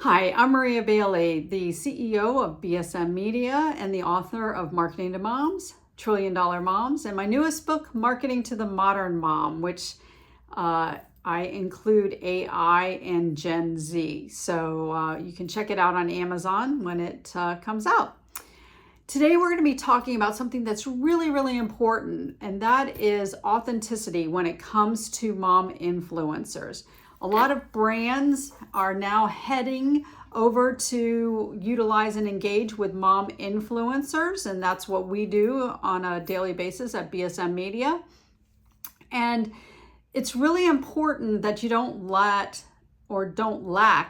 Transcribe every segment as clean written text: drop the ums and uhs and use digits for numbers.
Hi, I'm Maria Bailey, the CEO of BSM Media and the author of Marketing to Moms, Trillion Dollar Moms, and my newest book, Marketing to the Modern Mom, which I include AI and Gen Z. So you can check it out on Amazon when it comes out. Today we're going to be talking about something that's really, really important, and that is authenticity when it comes to mom influencers. A lot of brands are now heading over to utilize and engage with mom influencers, and that's what we do on a daily basis at BSM Media. And it's really important that you don't lack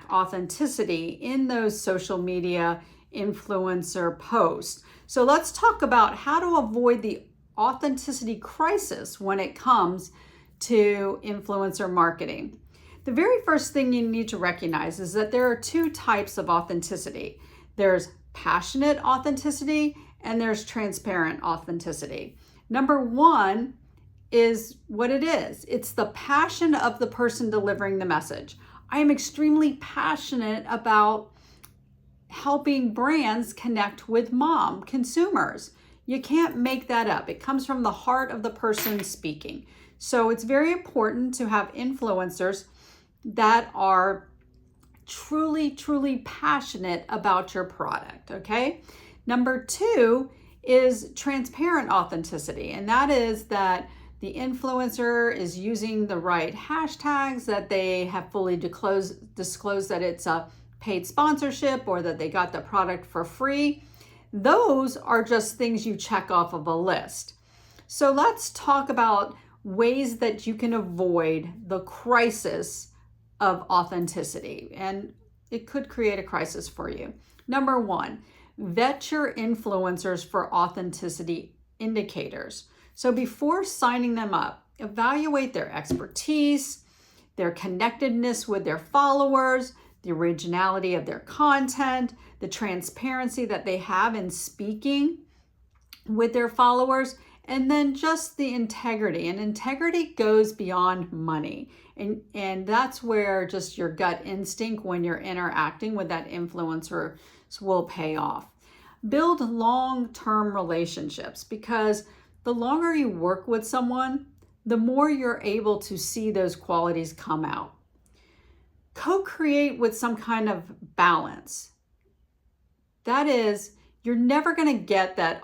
authenticity in those social media influencer posts. So let's talk about how to avoid the authenticity crisis when it comes to influencer marketing. The very first thing you need to recognize is that there are two types of authenticity. There's passionate authenticity and there's transparent authenticity. Number one is what it is. It's the passion of the person delivering the message. I am extremely passionate about helping brands connect with mom consumers. You can't make that up. It comes from the heart of the person speaking. So it's very important to have influencers that are truly, truly passionate about your product, okay? Number two is transparent authenticity, and that is that the influencer is using the right hashtags, that they have fully disclosed that it's a paid sponsorship or that they got the product for free. Those are just things you check off of a list. So let's talk about ways that you can avoid the crisis of authenticity, and it could create a crisis for you. Number one, vet your influencers for authenticity indicators. So before signing them up, evaluate their expertise, their connectedness with their followers, the originality of their content, the transparency that they have in speaking with their followers, and then just the integrity. And integrity goes beyond money. And that's where just your gut instinct when you're interacting with that influencer will pay off. Build long-term relationships, because the longer you work with someone, the more you're able to see those qualities come out. Co-create with some kind of balance. That is, you're never going to get that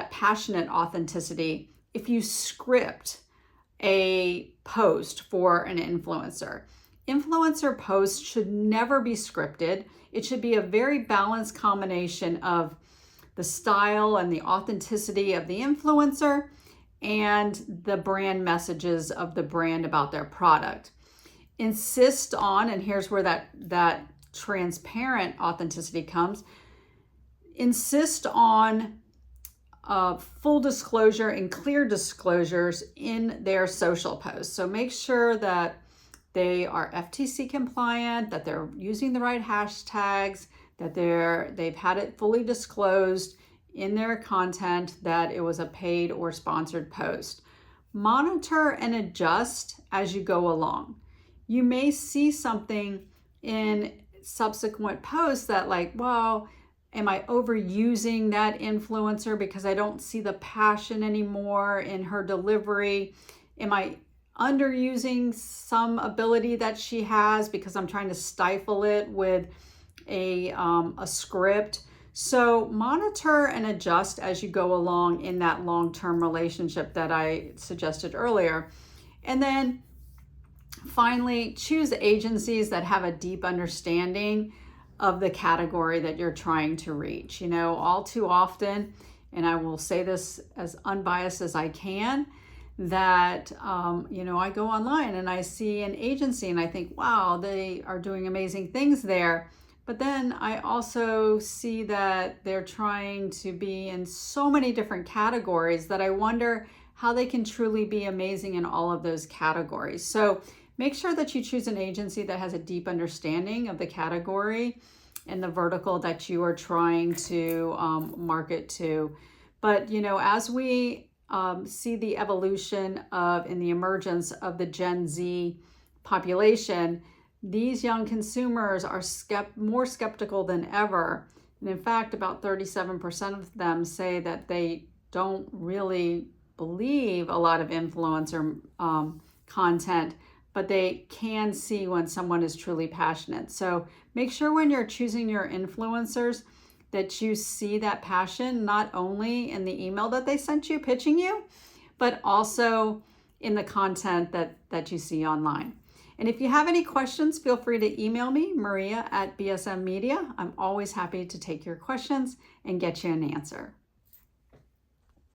passionate authenticity if you script a post for an influencer. Influencer posts should never be scripted. It should be a very balanced combination of the style and the authenticity of the influencer and the brand messages of the brand about their product. Insist on, and here's where that transparent authenticity comes, insist on full disclosure and clear disclosures in their social posts. So make sure that they are FTC compliant, that they're using the right hashtags, that they've had it fully disclosed in their content that it was a paid or sponsored post. Monitor and adjust as you go along. You may see something in subsequent posts that well, am I overusing that influencer because I don't see the passion anymore in her delivery? Am I underusing some ability that she has because I'm trying to stifle it with a script? So monitor and adjust as you go along in that long-term relationship that I suggested earlier. And then finally, choose agencies that have a deep understanding of the category that you're trying to reach. All too often, and I will say this as unbiased as I can, that, I go online and I see an agency and I think, wow, they are doing amazing things there. But then I also see that they're trying to be in so many different categories that I wonder how they can truly be amazing in all of those categories. So make sure that you choose an agency that has a deep understanding of the category and the vertical that you are trying to market to. But, as we see the evolution of and the emergence of the Gen Z population, these young consumers are more skeptical than ever. And in fact, about 37% of them say that they don't really believe a lot of influencer content, but they can see when someone is truly passionate. So make sure when you're choosing your influencers that you see that passion not only in the email that they sent you pitching you, but also in the content that you see online. And if you have any questions, feel free to email me, Maria at BSM Media. I'm always happy to take your questions and get you an answer.